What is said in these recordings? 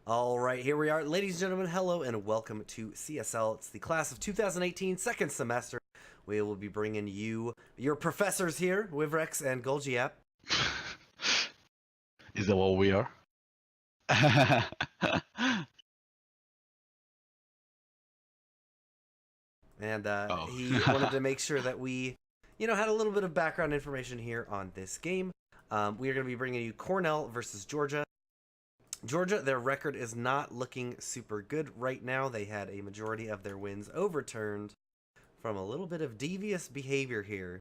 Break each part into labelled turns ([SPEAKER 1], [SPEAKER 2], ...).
[SPEAKER 1] All right, here we are. Ladies and gentlemen, hello and welcome to CSL. It's the class of 2018 second semester. We will be bringing you your professors here, Wivrex and Golgiap.
[SPEAKER 2] Is that what we are?
[SPEAKER 1] And
[SPEAKER 2] Oh.
[SPEAKER 1] he wanted to make sure that we, had a little bit of background information here on this game. We are going to be bringing you Cornell versus Georgia. Georgia, their record is not looking super good right now. They had a majority of their wins overturned from a little bit of devious behavior here.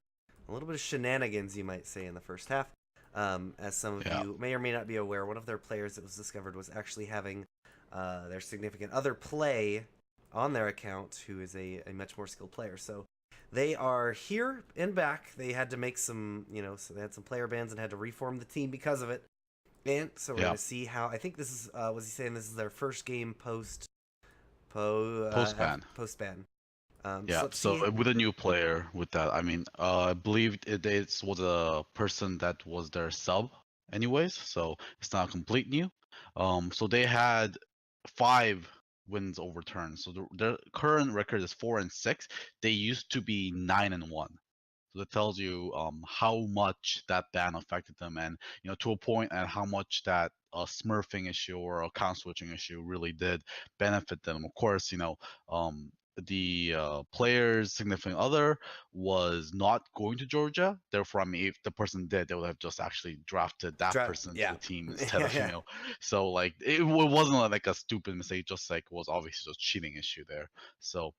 [SPEAKER 1] A little bit of shenanigans, you might say, in the first half. As some of you may or may not be aware, one of their players that was discovered was actually having their significant other play on their account, who is a much more skilled player. So they are here and back. They had to make some, so they had some player bans and had to reform the team because of it. And so we're going to see how, I think this is, was he saying this is their first game post-ban? Post-ban.
[SPEAKER 2] So with a new player with that, I believe it was a person that was their sub anyways, so it's not complete new. So they had 5 wins overturned. So their current record is 4-6. They used to be 9-1. So that tells you how much that ban affected them, and to a point, and how much that smurfing issue or account switching issue really did benefit them. Of course, the player's significant other was not going to Georgia. Therefore, if the person did, they would have just actually drafted that person to the team instead of So like it wasn't like a stupid mistake, just like it was obviously just cheating issue there. So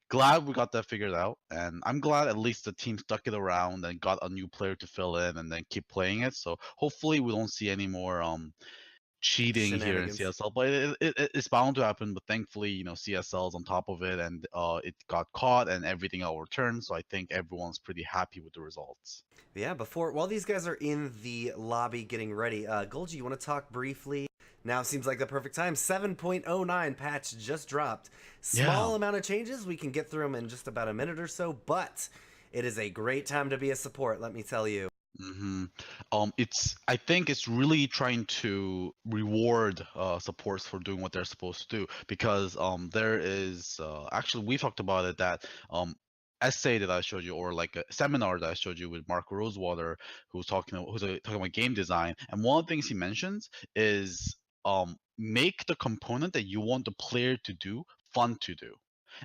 [SPEAKER 2] glad we got that figured out, and I'm glad at least the team stuck it around and got a new player to fill in and then keep playing it. So hopefully we don't see any more cheating here in CSL, but it's bound to happen. But thankfully, CSL is on top of it, and it got caught and everything got returned. So I think everyone's pretty happy with the results.
[SPEAKER 1] Yeah, while these guys are in the lobby getting ready, Golgi, you want to talk briefly? Now seems like the perfect time. 7.09 patch just dropped. Small amount of changes. We can get through them in just about a minute or so, but it is a great time to be a support, let me tell you.
[SPEAKER 2] I think it's really trying to reward supports for doing what they're supposed to do, because there is actually, we talked about it, that essay that I showed you, or like a seminar that I showed you with Mark Rosewater, who's talking about game design, and one of the things he mentions is make the component that you want the player to do fun to do.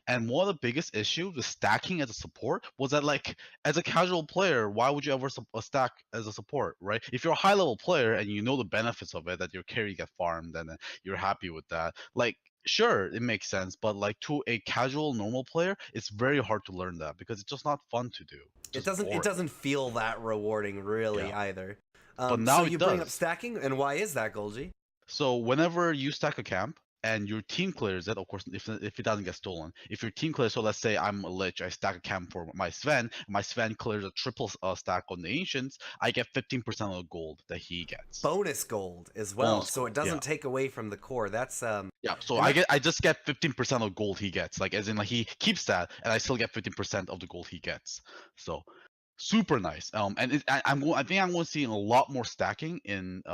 [SPEAKER 2] And one of the biggest issues with stacking as a support was that, like, as a casual player, why would you ever stack as a support, right? If you're a high level player and you know the benefits of it, that your carry get farmed and you're happy with that, like, sure, it makes sense. But like, to a casual normal player, it's very hard to learn that because it's just not fun to do.
[SPEAKER 1] It doesn't feel that rewarding really either.
[SPEAKER 2] But now
[SPEAKER 1] so you bring up stacking, and why is that, Golgi?
[SPEAKER 2] So whenever you stack a camp and your team clears it, of course, if it doesn't get stolen, if your team clears, so let's say I'm a lich, I stack a camp for my Sven clears a triple stack on the ancients, I get 15% of the gold that he gets.
[SPEAKER 1] Bonus gold as well, so it doesn't take away from the core. That's
[SPEAKER 2] so I just get 15% of gold he gets, like, as in, like, he keeps that and I still get 15% of the gold he gets. So super nice. And I think I'm going to see a lot more stacking in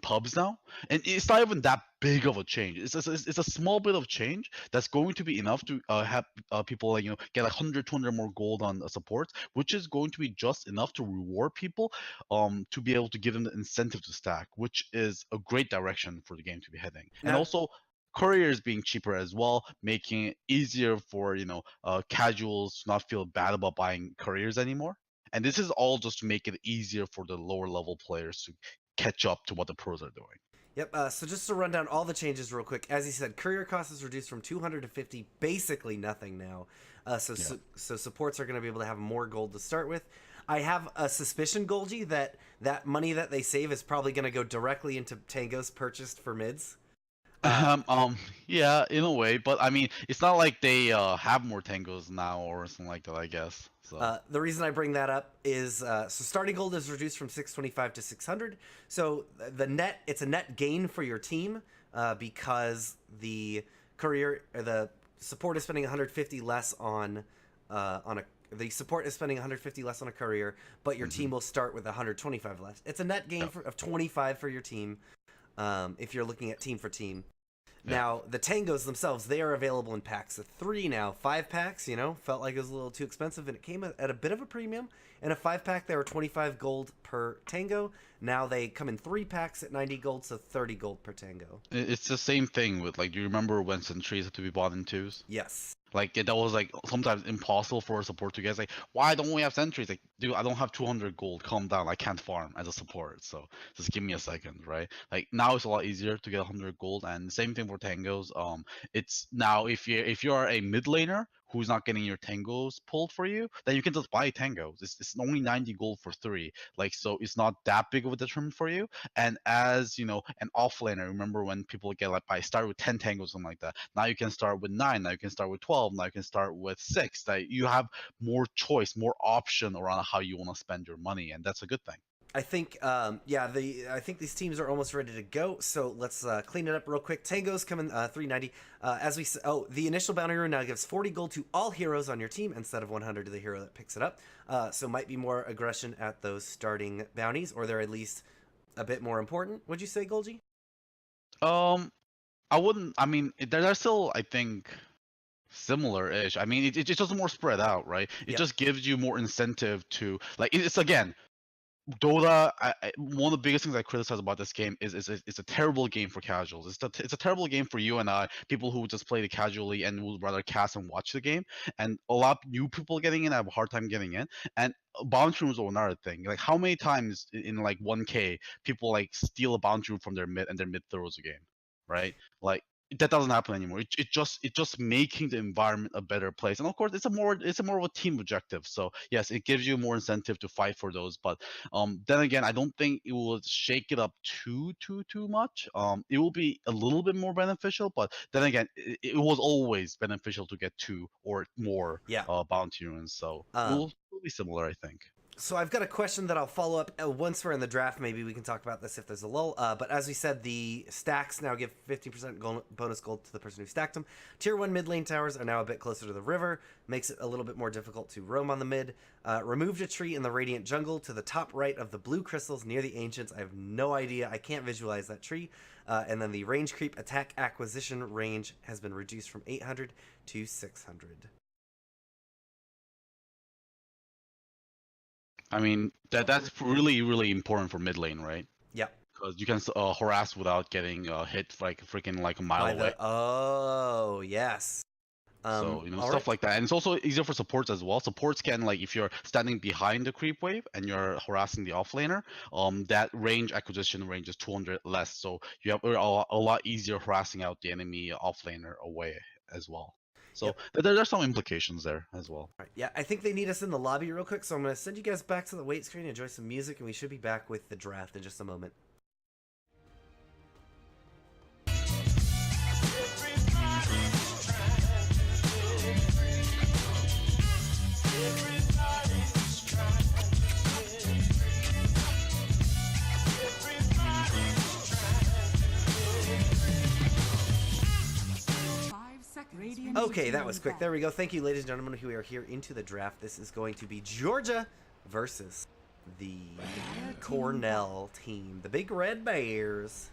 [SPEAKER 2] pubs now, and it's not even that big of a change. It's a small bit of change that's going to be enough to have people, like, get like 100 200 more gold on supports, which is going to be just enough to reward people to be able to give them the incentive to stack, which is a great direction for the game to be heading. And also couriers being cheaper as well, making it easier for casuals to not feel bad about buying couriers anymore. And this is all just to make it easier for the lower level players to catch up to what the pros are doing.
[SPEAKER 1] Yep. So just to run down all the changes real quick, as he said, courier cost is reduced from 200 to 50, basically nothing now. So supports are going to be able to have more gold to start with. I have a suspicion, Golgi, that money that they save is probably going to go directly into tangos purchased for mids.
[SPEAKER 2] Yeah, in a way, but I mean, it's not like they have more tangos now or something like that, I guess. So
[SPEAKER 1] the reason I bring that up is so starting gold is reduced from 625 to 600. So it's a net gain for your team because the support is spending 150 less on the support is spending 150 less on a courier, but your team will start with 125 less. It's a net gain of 25 for your team. if you're looking at team for team.
[SPEAKER 2] Yeah.
[SPEAKER 1] Now, the tangos themselves, they are available in packs of 3 now. 5 packs, felt like it was a little too expensive, and it came at a bit of a premium. In a 5-pack, they were 25 gold per tango. Now they come in 3 packs at 90 gold, so 30 gold per tango.
[SPEAKER 2] It's the same thing with, like, do you remember when sentries had to be bought in twos?
[SPEAKER 1] Yes.
[SPEAKER 2] Like, that was, like, sometimes impossible for a support to get. It's like, why don't we have sentries? Like, dude, I don't have 200 gold. Calm down. I can't farm as a support. So just give me a second, right? Like, now it's a lot easier to get 100 gold. And same thing for tangos. It's now, if you're a mid laner who's not getting your tangos pulled for you, then you can just buy tangos. It's only 90 gold for 3. Like, so it's not that big of a detriment for you. And as, an offlaner, remember when people get, like, I start with 10 tangos, something like that. Now you can start with 9. Now you can start with 12. Now you can start with 6. Like, you have more choice, more option around how you want to spend your money, and that's a good thing.
[SPEAKER 1] I think, I think these teams are almost ready to go. So let's clean it up real quick. Tangos come in 390. The initial bounty rune now gives 40 gold to all heroes on your team instead of 100 to the hero that picks it up. So might be more aggression at those starting bounties, or they're at least a bit more important. Would you say, Golgi?
[SPEAKER 2] I wouldn't. I mean, they're still, I think, similar-ish. I mean, it's just more spread out, right? It just gives you more incentive to, like, it's again. Dota, one of the biggest things I criticize about this game is it's a terrible game for casuals. It's a terrible game for you and I, people who just play it casually and would rather cast and watch the game. And a lot of new people getting in have a hard time getting in. And bounty rooms are another thing. Like, how many times in like 1K people like steal a bounty room from their mid and their mid throws a game, right? Like, that doesn't happen anymore. It just making the environment a better place. And of course, it's a more of a team objective. So yes, it gives you more incentive to fight for those. But then again, I don't think it will shake it up too much. It will be a little bit more beneficial, but then again, it was always beneficial to get 2 or more bounty runes. So it will be similar, I think.
[SPEAKER 1] So I've got a question that I'll follow up once we're in the draft. Maybe we can talk about this if there's a lull. But as we said, the stacks now give 50% bonus gold to the person who stacked them. Tier 1 mid lane towers are now a bit closer to the river. Makes it a little bit more difficult to roam on the mid. Removed a tree in the Radiant Jungle to the top right of the blue crystals near the Ancients. I have no idea. I can't visualize that tree. And then the range creep attack acquisition range has been reduced from 800 to 600.
[SPEAKER 2] I mean, that's really important for mid lane, right?
[SPEAKER 1] Yeah.
[SPEAKER 2] Because you can harass without getting hit like freaking like a mile away.
[SPEAKER 1] Oh, yes.
[SPEAKER 2] So, stuff like that. And it's also easier for supports as well. Supports can, like, if you're standing behind the creep wave and you're harassing the offlaner, that range acquisition range is 200 less. So you have a lot easier harassing out the enemy offlaner away as well. So there's some implications there as well.
[SPEAKER 1] Right, yeah, I think they need us in the lobby real quick, so I'm going to send you guys back to the wait screen, enjoy some music, and we should be back with the draft in just a moment. Okay, that was quick. There we go. Thank you, ladies and gentlemen, who are here into the draft. This is going to be Georgia versus the Cornell team, the Big Red Bears.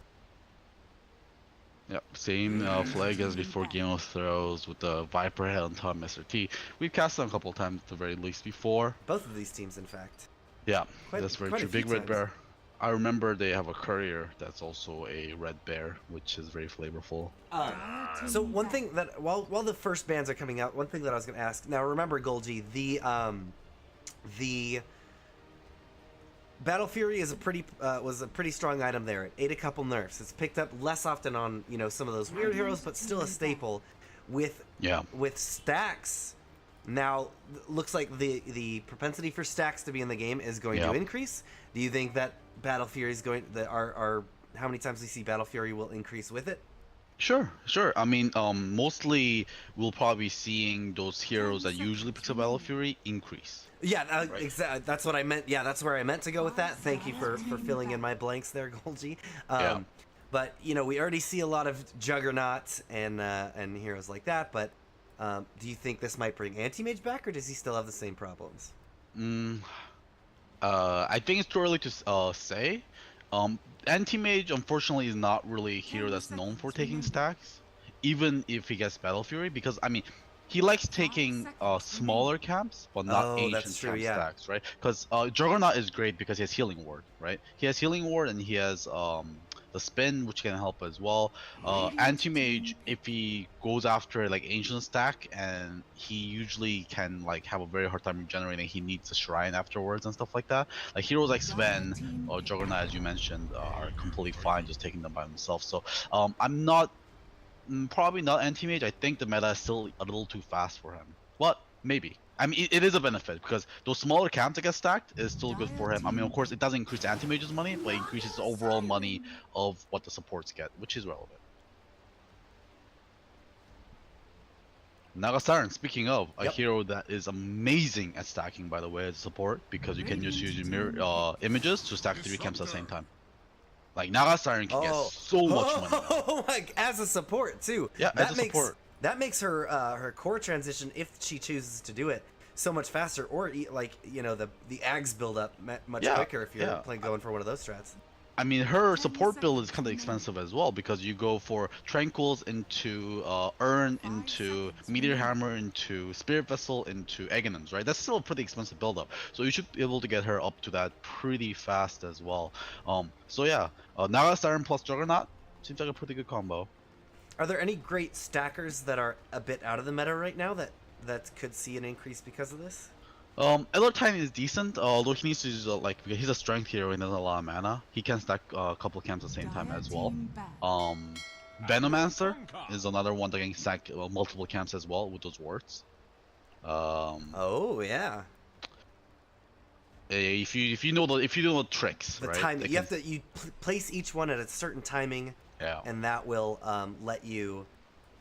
[SPEAKER 2] Yep, same flag as before Game of Thrones with the Viper head on top, Mr. T. We've cast them a couple of times at the very least before.
[SPEAKER 1] Both of these teams, in fact.
[SPEAKER 2] Yeah, that's very true. Big Red Bear. I remember they have a courier that's also a red bear, which is very flavorful.
[SPEAKER 1] So one thing that while the first bans are coming out, one thing that I was going to ask. Now remember, Golgi, the Battle Fury is was a pretty strong item there. It ate a couple nerfs. It's picked up less often on some of those weird heroes, but still a staple. With stacks, now looks like the propensity for stacks to be in the game is going to increase. Do you think that Battle Fury is going how many times we see Battle Fury will increase with it?
[SPEAKER 2] Sure. I mean, mostly we'll probably be seeing those heroes that usually picks up Battle Fury increase.
[SPEAKER 1] Yeah, exactly. That's what I meant. Yeah, that's where I meant to go with that. Thank you for filling in my blanks there, Golgi. But we already see a lot of Juggernaut and heroes like that. But do you think this might bring Anti-Mage back, or does he still have the same problems?
[SPEAKER 2] I think it's too early to say. Anti-Mage unfortunately is not really a hero that's known for taking stacks, even if he gets Battle Fury, because I mean, he likes taking smaller camps, but not
[SPEAKER 1] Oh, that's
[SPEAKER 2] ancient
[SPEAKER 1] true.
[SPEAKER 2] camp
[SPEAKER 1] Yeah.
[SPEAKER 2] stacks, right? Because Juggernaut is great because he has Healing Ward, right? He has Healing Ward and he has the spin, which can help as well. Anti-Mage, if he goes after like ancient stack, and he usually can like have a very hard time regenerating, he needs a shrine afterwards and stuff like that. Like heroes like Sven or Juggernaut, as you mentioned, are completely fine just taking them by himself. So I'm not probably not anti-mage. I think the meta is still a little too fast for him. But maybe. I mean, it is a benefit because those smaller camps that get stacked is still good for him. I mean, of course, it doesn't increase anti-mage's money, but it increases the overall money of what the supports get, which is relevant. Naga Siren, speaking of, a
[SPEAKER 1] Yep.
[SPEAKER 2] hero that is amazing at stacking, by the way, as support, because you can just use your mirror images to stack 3 camps at the same time. Like, Naga Siren can get so much money now.
[SPEAKER 1] Oh, like as a support too.
[SPEAKER 2] Yeah,
[SPEAKER 1] that
[SPEAKER 2] as a support.
[SPEAKER 1] That makes her her core transition, if she chooses to do it, so much faster. Or like the Ags build up much quicker if you're going for one of those strats.
[SPEAKER 2] I mean, her support build is kind of expensive as well because you go for Tranquils into Urn, into Meteor Hammer, into Spirit Vessel, into Aghanim's, right? That's still a pretty expensive build up. So you should be able to get her up to that pretty fast as well. So yeah, Naga Siren plus Juggernaut seems like a pretty good combo.
[SPEAKER 1] Are there any great stackers that are a bit out of the meta right now that could see an increase because of this?
[SPEAKER 2] Ellertine is decent, although he needs to use because he's a strength hero and doesn't have a lot of mana. He can stack a couple of camps at the same time as well. Venomancer is another one that can stack multiple camps as well with those wards.
[SPEAKER 1] Oh yeah.
[SPEAKER 2] If you know the tricks,
[SPEAKER 1] The
[SPEAKER 2] right?
[SPEAKER 1] time you have to place each one at a certain timing, and that will let you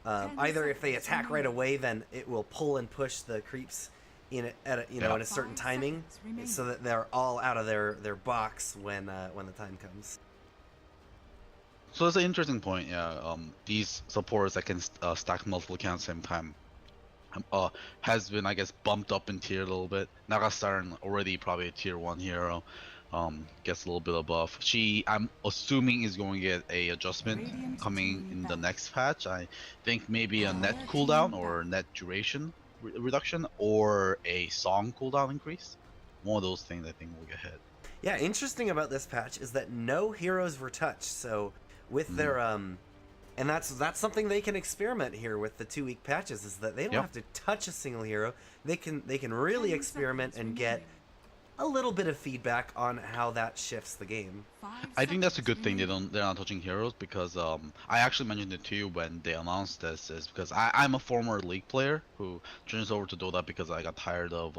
[SPEAKER 1] either if they attack right away, then it will pull and push the creeps in at a certain timing, so that they're all out of their box when the time comes.
[SPEAKER 2] So that's an interesting point. Yeah, these supports that can stack multiple camps at the same time has been, I guess, bumped up in tier a little bit. Naga Siren already probably a tier 1 hero. Gets a little bit above. I'm assuming is going to get a adjustment coming in the next patch. I think maybe a net cooldown or net duration reduction or a song cooldown increase. One of those things I think will get hit.
[SPEAKER 1] Yeah, interesting about this patch is that no heroes were touched. So with their and that's something they can experiment here with the 2-week patches, is that they don't have to touch a single hero. They can really experiment and get a little bit of feedback on how that shifts the game.
[SPEAKER 2] I think that's a good thing they're not touching heroes, because I actually mentioned it to you when they announced this, is because I'm a former League player who changed over to Dota because I got tired of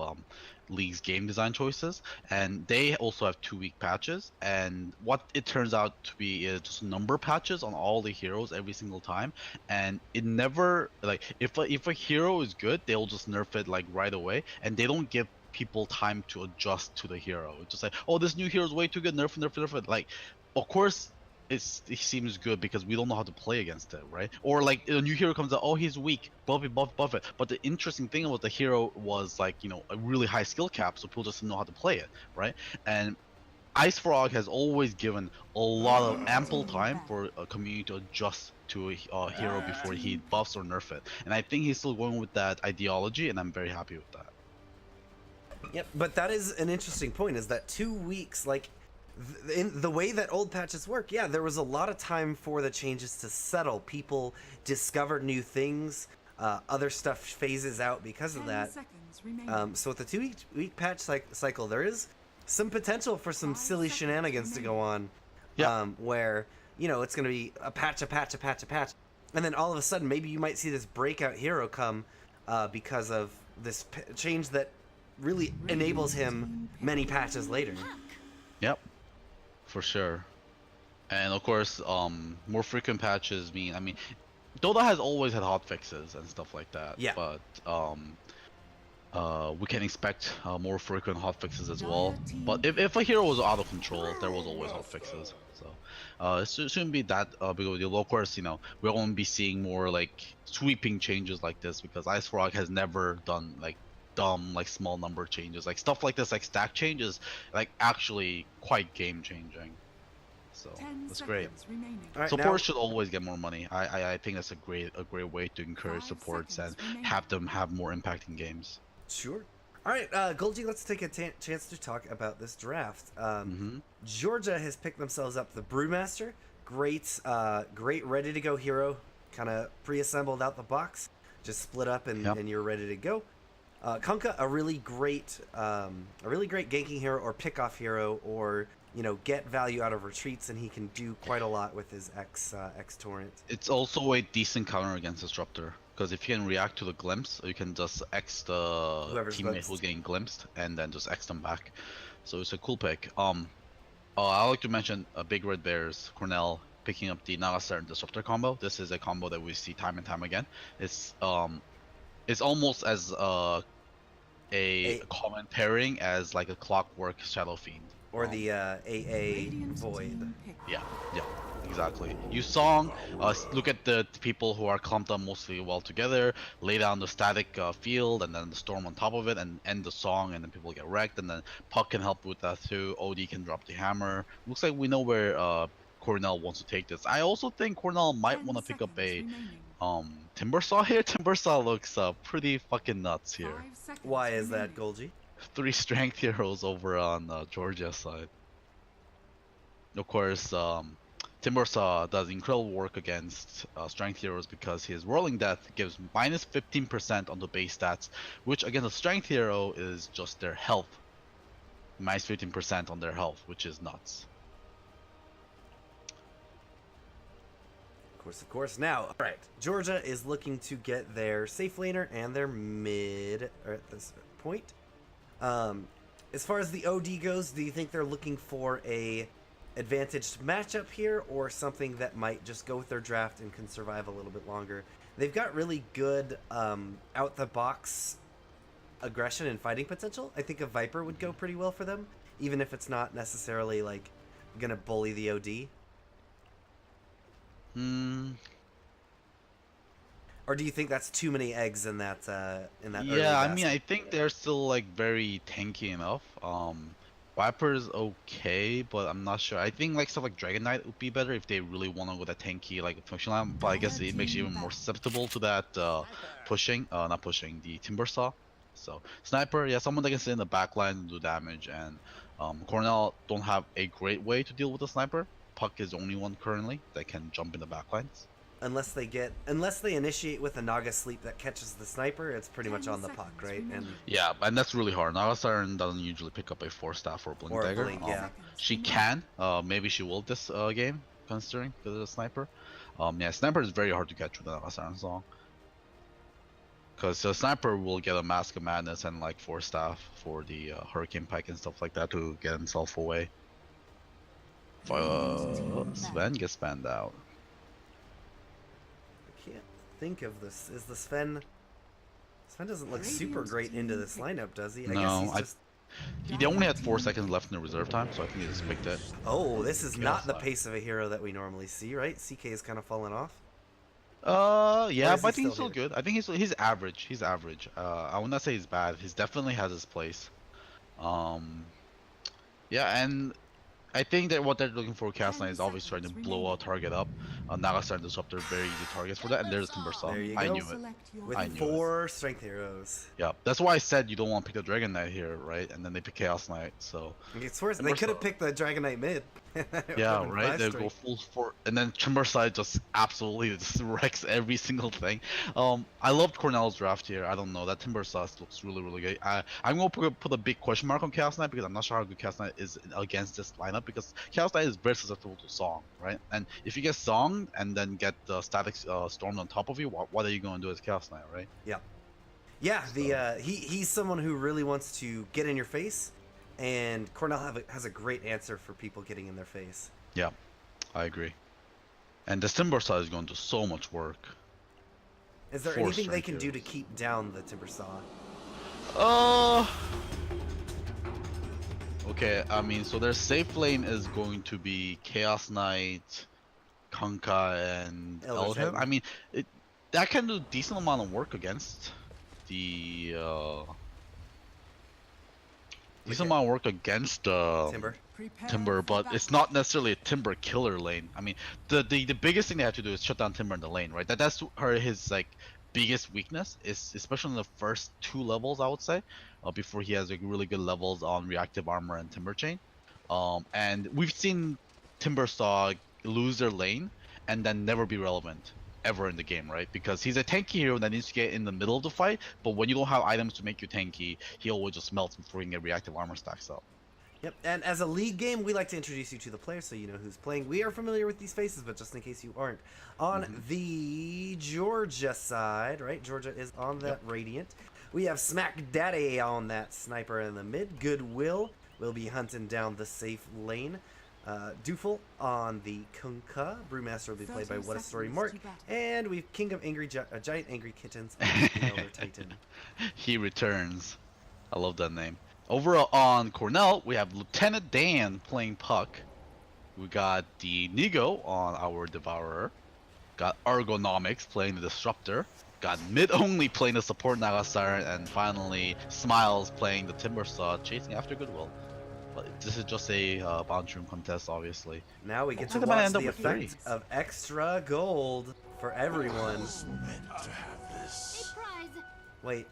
[SPEAKER 2] League's game design choices, and they also have 2-week patches, and what it turns out to be is just number patches on all the heroes every single time, and it never, like, if a hero is good, they'll just nerf it like right away, and they don't give people time to adjust to the hero. It's just like, oh, this new hero is way too good, nerf it. Like, of course it seems good because we don't know how to play against it, right? Or like a new hero comes out, oh, he's weak, buff it. But the interesting thing about the hero was, like, a really high skill cap, so people just didn't know how to play it, right? And Ice Frog has always given a lot of ample time for a community to adjust to a hero before he buffs or nerf it. And I think he's still going with that ideology, and I'm very happy with that.
[SPEAKER 1] Yep, but that is an interesting point, is that 2 weeks, like, in the way that old patches work, yeah, there was a lot of time for the changes to settle. People discovered new things, other stuff phases out because of that. So with the 2-week patch cycle, there is some potential for some silly shenanigans to go on, where, it's going to be a patch, and then all of a sudden, maybe you might see this breakout hero come because of this change that really enables him many patches later.
[SPEAKER 2] Yep, for sure. And of course, more frequent patches mean, I mean, Dota has always had hot fixes and stuff like that.
[SPEAKER 1] Yeah.
[SPEAKER 2] But we can expect more frequent hot fixes as well. But if a hero was out of control, there was always hot fixes. So it shouldn't be that big of a deal. Of course, we're going to be seeing more like sweeping changes like this, because Ice Frog has never done like dumb, like, small number changes, like stuff like this, like stack changes, like actually quite game changing. So that's great.
[SPEAKER 1] All right,
[SPEAKER 2] Support should always get more money. I think that's a great way to encourage supports and have them have more impact in games.
[SPEAKER 1] Sure. All right, Golgi, let's take a chance to talk about this draft. Georgia has picked themselves up the Brewmaster. Great, ready to go hero, kind of pre-assembled out the box, just split up and you're ready to go. Kunkka, a really great ganking hero or pickoff hero, or get value out of retreats, and he can do quite a lot with his X torrent.
[SPEAKER 2] It's also a decent counter against Disruptor, because if you can react to the glimpse, you can just X the teammate who's getting glimpsed and then just X them back. So it's a cool pick. I like to mention Big Red Bears, Cornell picking up the Nagastar and Disruptor combo. This is a combo that we see time and time again. It's almost as a common pairing as like a Clockwork Shadow Fiend.
[SPEAKER 1] Or the AA Void.
[SPEAKER 2] Yeah, exactly. You Song, look at the people who are clumped up mostly well together, lay down the static field, and then the storm on top of it, and end the song, and then people get wrecked, and then Puck can help with that too, OD can drop the hammer. Looks like we know where Cornell wants to take this. I also think Cornell might want to pick up a Timbersaw here. Timbersaw looks pretty fucking nuts here.
[SPEAKER 1] Why is that, Golgi?
[SPEAKER 2] 3 strength heroes over on Georgia's side. Of course, Timbersaw does incredible work against strength heroes because his Whirling Death gives minus 15% on the base stats, which against a strength hero is just their health. Minus 15% on their health, which is nuts.
[SPEAKER 1] Of course. Now, all right, Georgia is looking to get their safe laner and their mid at this point. As far as the OD goes, do you think they're looking for a advantaged matchup here, or something that might just go with their draft and can survive a little bit longer? They've got really good out the box aggression and fighting potential. I think a Viper would go pretty well for them, even if it's not necessarily like gonna bully the OD. Or do you think that's too many eggs in that early
[SPEAKER 2] I mean, I think they're still like very tanky enough. Viper's okay, but I'm not sure. I think like stuff like Dragon Knight would be better if they really want to go that tanky like function line, but I guess it makes you even more susceptible to that not pushing the Timbersaw. So Sniper, yeah, someone that can sit in the back line and do damage, and Cornell don't have a great way to deal with the Sniper. Puck is the only one currently that can jump in the back lines.
[SPEAKER 1] Unless they initiate with a Naga Sleep that catches the Sniper, it's pretty much on the Puck, right? And
[SPEAKER 2] yeah, and that's really hard. Nagastar doesn't usually pick up a Force Staff or a Blink Dagger. She can, maybe she will this game, considering because of the Sniper. Yeah, Sniper is very hard to catch with the Nagastar song. Because the Sniper will get a Mask of Madness and like Force Staff for the Hurricane Pike and stuff like that to get himself away. Sven gets banned out.
[SPEAKER 1] I can't think of this. Is the Sven? Sven doesn't look super great into this lineup, does he? I guess he's just...
[SPEAKER 2] He only had 4 seconds left in the reserve time, so I think he just picked it.
[SPEAKER 1] Oh, this is not the pace of a hero that we normally see, right? CK is kind of fallen off.
[SPEAKER 2] Yeah, but I think he's still good. I think he's average. He's average. I would not say he's bad. He definitely has his place. Yeah, and I think that what they're looking for Chaos Knight is obviously trying to blow a target up. Nagastar and Disruptor very easy targets for that, and there's Timbersaw.
[SPEAKER 1] There you go.
[SPEAKER 2] I knew it.
[SPEAKER 1] With 4 strength heroes.
[SPEAKER 2] Yeah, that's why I said you don't want to pick the Dragon Knight here, right? And then they pick Chaos Knight, so...
[SPEAKER 1] It's worse. They could have picked the Dragon Knight mid.
[SPEAKER 2] Yeah, right? They go full for... And then Timbersaw just absolutely just wrecks every single thing. I loved Cornell's draft here. I don't know. That Timbersaw looks really, really good. I'm going to put a big question mark on Chaos Knight because I'm not sure how good Chaos Knight is against this lineup, because Chaos Knight is very susceptible to Song, right? And if you get Song and then get the static storm on top of you, what are you going to do as Chaos Knight, right?
[SPEAKER 1] Yeah. Yeah, so. He's someone who really wants to get in your face, and Cornell has a great answer for people getting in their face.
[SPEAKER 2] Yeah, I agree. And the Timbersaw is going to do so much work.
[SPEAKER 1] Is there anything they can do to keep down the Timbersaw?
[SPEAKER 2] Okay, I mean, so their safe lane is going to be Chaos Knight, Kunkka, and Elden. I mean, that can do a decent amount of work against the decent amount of work against
[SPEAKER 1] Timber.
[SPEAKER 2] Timber, but it's not necessarily a Timber killer lane. I mean, the biggest thing they have to do is shut down Timber in the lane, right? That's his like biggest weakness, is especially in the first 2 levels, I would say, before he has like really good levels on reactive armor and Timber chain. And we've seen Timber Saw lose their lane and then never be relevant ever in the game, right? Because he's a tanky hero that needs to get in the middle of the fight, but when you don't have items to make you tanky, he always just melts before he can get reactive armor stacks up.
[SPEAKER 1] Yep, and as a league game, we like to introduce you to the players so you know who's playing. We are familiar with these faces, but just in case you aren't. On the Georgia side, right? Georgia is on that Radiant. We have Smack Daddy on that Sniper in the mid. Goodwill will be hunting down the safe lane. Dooful on the Kunkka. Brewmaster will be played by What a Story Mark. And we've King of Angry Giant Angry Kittens on the Elder Titan.
[SPEAKER 2] He returns. I love that name. Overall on Cornell, we have Lieutenant Dan playing Puck. We got the Nigo on our Devourer. Got Ergonomics playing the Disruptor. Got Mid Only playing the Support Naga Siren. And finally, Smiles playing the Timbersaw, chasing after Goodwill. But this is just a bounce room contest, obviously.
[SPEAKER 1] Now we get to watch the effect of extra gold for everyone. Wait,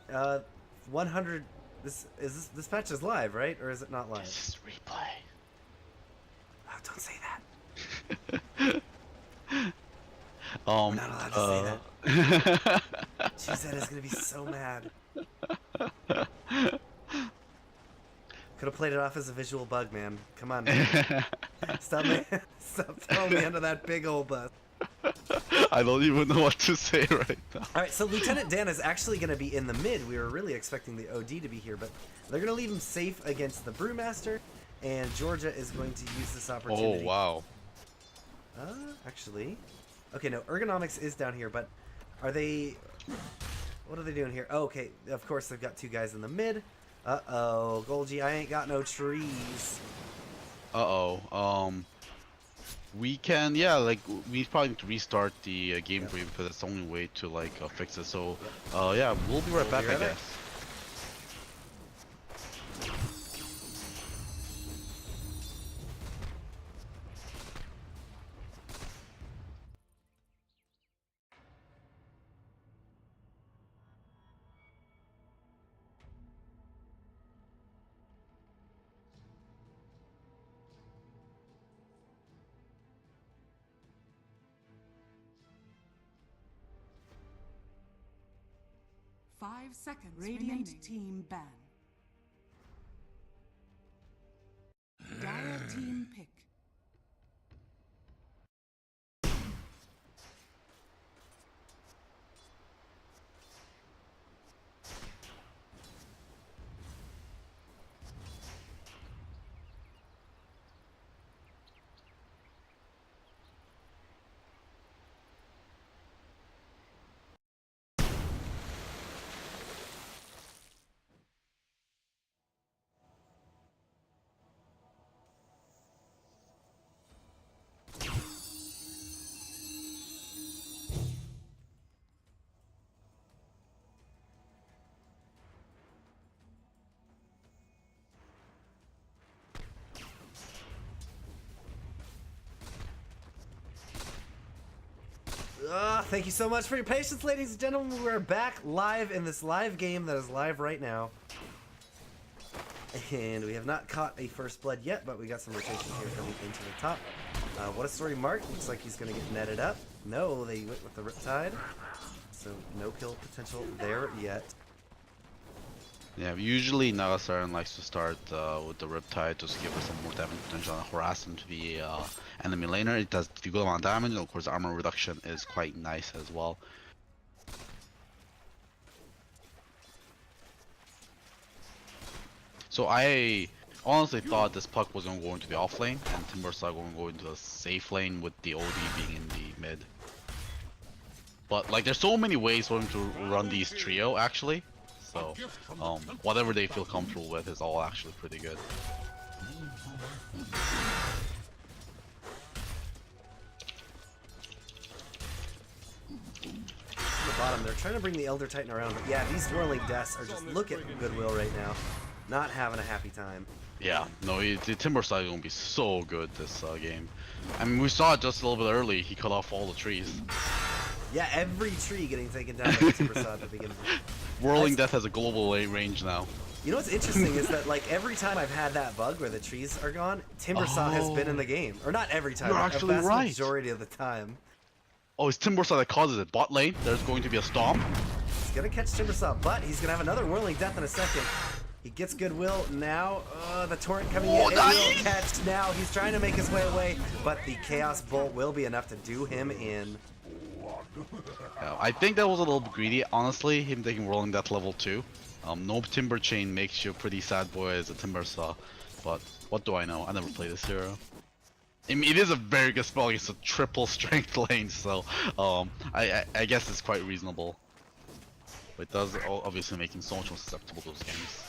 [SPEAKER 1] 100... This patch is live, right? Or is it not live?
[SPEAKER 2] This is replay.
[SPEAKER 1] Oh, don't say that. We're not allowed to say that. Cheesehead is gonna be so mad. Could have played it off as a visual bug, man. Come on, man. Stop throwing me under that big old bus.
[SPEAKER 2] I don't even know what to say right now.
[SPEAKER 1] Alright, so Lieutenant Dan is actually going to be in the mid. We were really expecting the OD to be here, but they're going to leave him safe against the Brewmaster, and Georgia is going to use this opportunity.
[SPEAKER 2] Oh, wow.
[SPEAKER 1] Actually... Okay, no, Ergonomics is down here, but are they... What are they doing here? Oh, okay, of course they've got 2 guys in the mid. Uh-oh, Golgi, I ain't got no trees.
[SPEAKER 2] Uh-oh, we can, yeah, like, we probably need to restart the game for you because that's the only way to, like, fix it. So, yeah, we'll be right back, I guess.
[SPEAKER 3] 5 seconds Radiant remaining. Team ban. Dire team pick.
[SPEAKER 1] Thank you so much for your patience, ladies and gentlemen. We're back live in this live game that is live right now. And we have not caught a first blood yet, but we got some rotation here coming into the top. What a story, Mark. Looks like he's going to get netted up. No, they went with the Riptide. So no kill potential there yet.
[SPEAKER 2] Yeah, usually Naga Siren likes to start with the Riptide just to give her some more damage potential and harass him to the enemy laner. It does a good amount of damage, and of course armor reduction is quite nice as well. So I honestly thought this Puck was going to go into the off lane, and Timbersaw going to go into the safe lane with the OD being in the mid. But like, there's so many ways for him to run these trio actually. So, whatever they feel comfortable with is all actually pretty good.
[SPEAKER 1] On the bottom, they're trying to bring the Elder Titan around, but yeah, these Dwarling Deaths are just, look at Goodwill right now. Not having a happy time.
[SPEAKER 2] Yeah, no, the timber side is gonna be so good this game. I mean, we saw it just a little bit early. He cut off all the trees.
[SPEAKER 1] Yeah, every tree getting taken down by the timber saw to begin with.
[SPEAKER 2] Whirling Death has a global range now.
[SPEAKER 1] You know what's interesting is that like every time I've had that bug where the trees are gone, timber saw has been in the game. Or not every time,
[SPEAKER 2] You're
[SPEAKER 1] a
[SPEAKER 2] actually
[SPEAKER 1] vast
[SPEAKER 2] right.
[SPEAKER 1] majority of the time.
[SPEAKER 2] Oh, it's timber saw that causes it. Bot lane, there's going to be a stomp.
[SPEAKER 1] He's gonna catch timber saw, but he's gonna have another Whirling Death in a second. He gets goodwill now. The torrent coming in. It will catch now. He's trying to make his way away, but the Chaos Bolt will be enough to do him in.
[SPEAKER 2] Yeah, I think that was a little bit greedy, honestly, him taking Rolling Death level 2. No Timber Chain makes you a pretty sad boy as a Timber Saw, but what do I know? I never played this hero. I mean, it is a very good spell against a triple strength lane, so I guess it's quite reasonable. But it does obviously make him so much more susceptible to those games.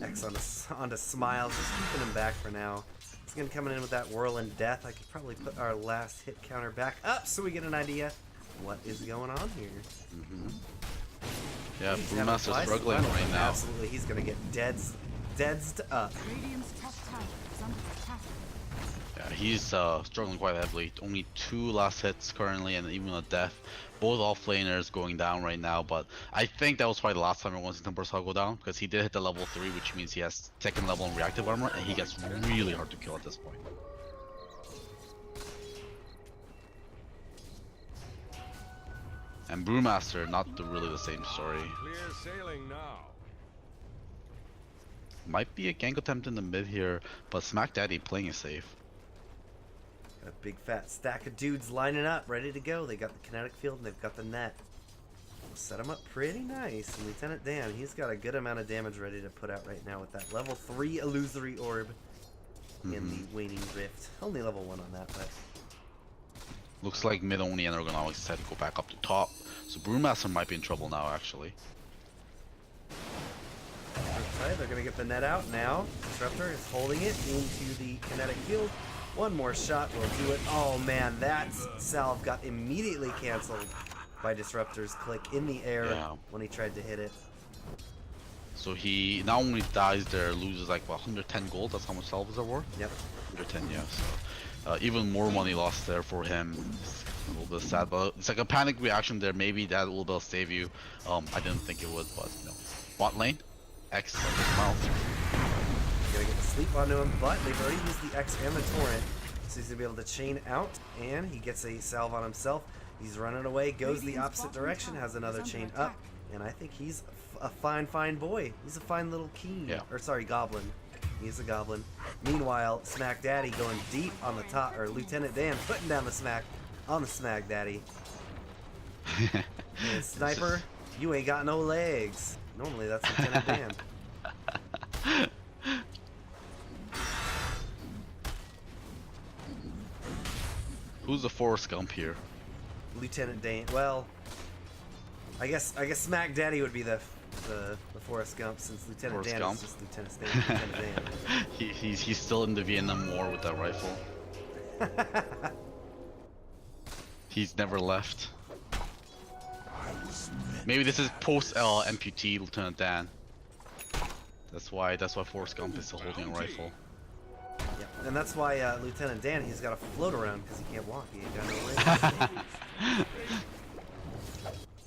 [SPEAKER 1] X on to Smiles, just keeping him back for now. He's gonna come in with that Whirling Death. I could probably put our last hit counter back up so we get an idea what is going on here.
[SPEAKER 2] Yeah, Brewmaster's struggling right now.
[SPEAKER 1] Absolutely, he's gonna get deadsed up.
[SPEAKER 3] Radiant's top tower is under attack.
[SPEAKER 2] Yeah, he's struggling quite heavily. Only 2 last hits currently, and even a death. Both offlaners going down right now, but I think that was probably the last time I want to see Timber Saw go down, because he did hit the level 3, which means he has 2nd level and reactive armor, and he gets really hard to kill at this point. And Brewmaster, not really the same story.
[SPEAKER 4] Clear sailing now.
[SPEAKER 2] Might be a gank attempt in the mid here, but Smack Daddy playing it safe.
[SPEAKER 1] Got a big fat stack of dudes lining up, ready to go. They got the kinetic field and they've got the net. Set him up pretty nice. And Lieutenant Dan, he's got a good amount of damage ready to put out right now with that level 3 illusory orb in the waning rift. Only level 1 on that, but
[SPEAKER 2] Looks like mid only, and they're gonna always decide to go back up to top. So Brewmaster might be in trouble now, actually.
[SPEAKER 1] okay, they're gonna get the net out now. Disruptor is holding it into the kinetic field. One more shot will do it. Oh man, that salve got immediately canceled by Disruptor's click in the air when he tried to hit it.
[SPEAKER 2] So he not only dies there, loses like what, 110 gold. That's how much salves are worth.
[SPEAKER 1] Yep.
[SPEAKER 2] 110, yeah. So even more money lost there for him. It's a little bit sad, but it's like a panic reaction there. Maybe that will be able to save you. I didn't think it would, but you know. Bot lane, X on his mouth.
[SPEAKER 1] Gonna get the sleep onto him, but they've already used the X and the torrent, so he's gonna be able to chain out, and he gets a salve on himself. He's running away, goes the opposite direction, has another chain up, and I think he's a fine boy. He's a fine little king, or sorry, goblin. He's a goblin. Meanwhile, Smack Daddy going deep on the top, or Lieutenant Dan putting down the smack on the Smack Daddy. And Sniper, you ain't got no legs. Normally that's Lieutenant Dan.
[SPEAKER 2] Who's the Forest Gump here?
[SPEAKER 1] Lieutenant Dan. Well, I guess Smack Daddy would be the Forrest Gump, since Lieutenant
[SPEAKER 2] Forrest
[SPEAKER 1] Dan
[SPEAKER 2] Gump?
[SPEAKER 1] is just Lieutenant Dan.
[SPEAKER 2] He's still in the Vietnam War with that rifle. He's never left. Maybe this is post amputee Lieutenant Dan. That's why Forrest Gump is still holding a rifle.
[SPEAKER 1] Yeah, and that's why Lieutenant Dan, he's got to float around because he can't walk. He ain't got no legs.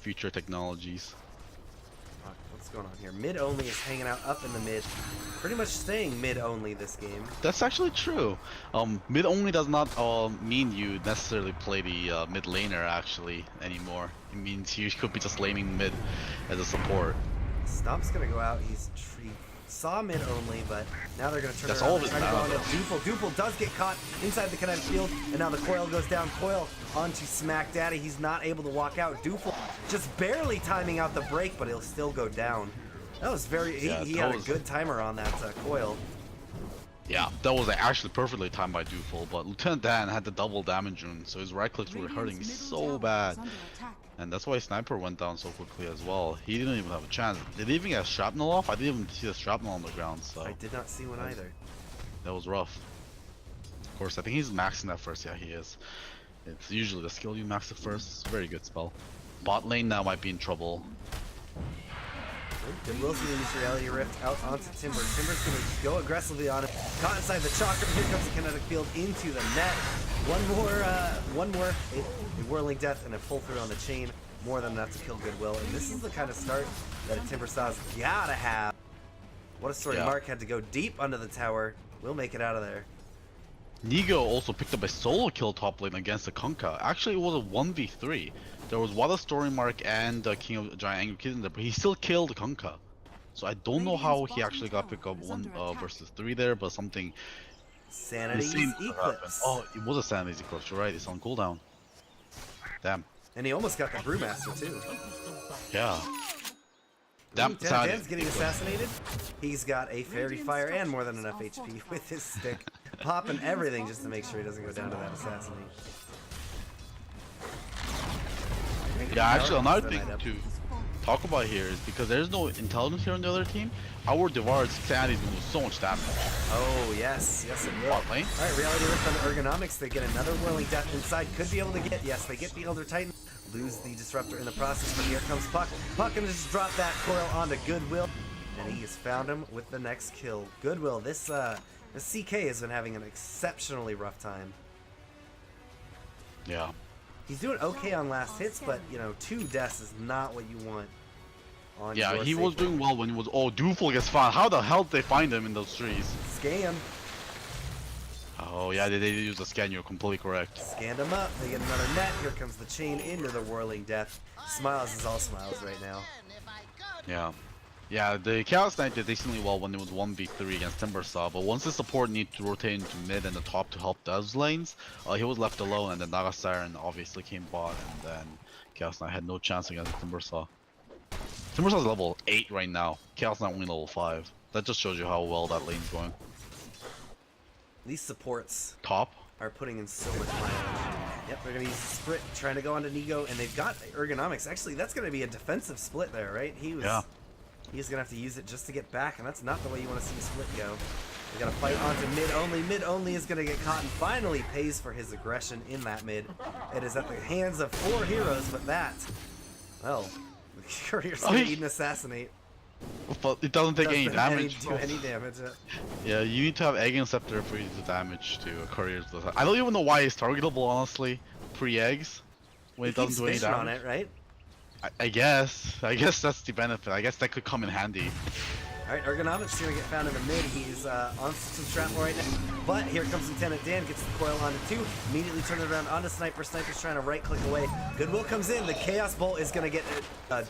[SPEAKER 2] Future technologies.
[SPEAKER 1] What's going on here? Mid only is hanging out up in the mid, pretty much staying mid only this game.
[SPEAKER 2] That's actually true. Mid only does not mean you necessarily play the mid laner actually anymore. It means you could be just laning mid as a support.
[SPEAKER 1] Stomp's gonna go out. He saw mid only, but now they're gonna turn
[SPEAKER 2] That's
[SPEAKER 1] around.
[SPEAKER 2] all of his
[SPEAKER 1] Trying to go
[SPEAKER 2] mana,
[SPEAKER 1] onto Duple. Duple does get caught inside the kinetic field, and now the coil goes down. Coil onto Smack Daddy. He's not able to walk out. Duple just barely timing out the break, but he'll still go down. That was very. He had a good timer on that coil.
[SPEAKER 2] Yeah, that was actually perfectly timed by Dufel, but Lieutenant Dan had the double damage rune, so his right clicks were hurting so bad. And that's why Sniper went down so quickly as well. He didn't even have a chance. Did he even get shrapnel off? I didn't even see the shrapnel on the ground, so.
[SPEAKER 1] I did not see one either.
[SPEAKER 2] That was rough. of course. I think he's maxing that first. Yeah, he is. It's usually the skill you max it first. It's a very good spell. Bot lane now might be in trouble.
[SPEAKER 1] Goodwill's gonna use Reality Rift out onto Timber. Timber's gonna go aggressively on it. Caught inside the chakra. Here comes the kinetic field into the net. One more. A whirling death and a pull through on the chain. More than enough to kill Goodwill. And this is the kind of start that a Timbersaw's gotta have. What a story.
[SPEAKER 2] Yeah.
[SPEAKER 1] Mark had to go deep under the tower. We'll make it out of there.
[SPEAKER 2] Nigo also picked up a solo kill top lane against the Kunkka. Actually, it was a 1v3. There was Water Story Mark and King of Giant Angry Kids in there, but he still killed the Kunkka. So I don't know how he actually got picked up 1 versus 3 there, but something.
[SPEAKER 1] Sanity's Eclipse.
[SPEAKER 2] Oh, it was a Sanity's Eclipse, you're right, it's on cooldown. Damn.
[SPEAKER 1] And he almost got the Brewmaster too.
[SPEAKER 2] Yeah.
[SPEAKER 1] Damn, Dan's getting assassinated. He's got a Fairy Fire and more than enough HP with his stick. Popping everything just to make sure he doesn't go down to that assassinate.
[SPEAKER 2] Yeah, actually another thing to talk about here is because there's no intelligence here on the other team, our Devar's Sanity is going to do so much damage.
[SPEAKER 1] Oh, yes. Yes, it will.
[SPEAKER 2] Bot lane.
[SPEAKER 1] Alright, Reality Rift on the Ergonomics. They get another Whirling Death inside. Could be able to get, yes, they get the Elder Titan. Lose the Disruptor in the process, but here comes Puck. Puck gonna just drop that coil onto Goodwill. And he has found him with the next kill. Goodwill, this CK has been having an exceptionally rough time.
[SPEAKER 2] Yeah.
[SPEAKER 1] He's doing okay on last hits, but, you know, 2 deaths is not what you want. On
[SPEAKER 2] Yeah,
[SPEAKER 1] your
[SPEAKER 2] he
[SPEAKER 1] safe
[SPEAKER 2] was
[SPEAKER 1] lane.
[SPEAKER 2] doing well when he was. Oh, Dooful gets found. How the hell did they find him in those trees?
[SPEAKER 1] Scam.
[SPEAKER 2] Oh, yeah, they use the scan. You're completely correct.
[SPEAKER 1] Scanned him up. They get another net. Here comes the chain into the Whirling Death. Smiles is all smiles right now.
[SPEAKER 2] Yeah. Yeah, the Chaos Knight did decently well when it was 1v3 against Timbersaw, but once the support needed to rotate into mid and the top to help those lanes, he was left alone, and then Naga Siren obviously came bot, and then Chaos Knight had no chance against Timbersaw. Timbersaw's level 8 right now. Chaos Knight only level 5. That just shows you how well that lane's going.
[SPEAKER 1] These supports
[SPEAKER 2] Top?
[SPEAKER 1] are putting in so much mileage. Yep, they're going to use the split, trying to go onto Nigo, and they've got Ergonomics. Actually, that's going to be a defensive split there, right?
[SPEAKER 2] Yeah.
[SPEAKER 1] He's going to have to use it just to get back, and that's not the way you want to see a split go. They got to fight onto mid only. Mid only is going to get caught and finally pays for his aggression in that mid. It is at the hands of 4 heroes, but that, well, the courier's going to eat and assassinate.
[SPEAKER 2] But it doesn't take any damage.
[SPEAKER 1] Do any damage.
[SPEAKER 2] Yeah, you need to have Egg and Scepter for you to do damage to couriers. I don't even know why it's targetable, honestly, pre-eggs, when it doesn't do any damage.
[SPEAKER 1] On it, right?
[SPEAKER 2] I guess that's the benefit. I guess that could come in handy.
[SPEAKER 1] Alright, Ergonomics gonna get found in the mid. He's on some Shrapnel right now. But here comes Lieutenant Dan, gets the coil onto 2. Immediately turns it around onto Sniper. Sniper's trying to right click away. Goodwill comes in. The Chaos Bolt is gonna get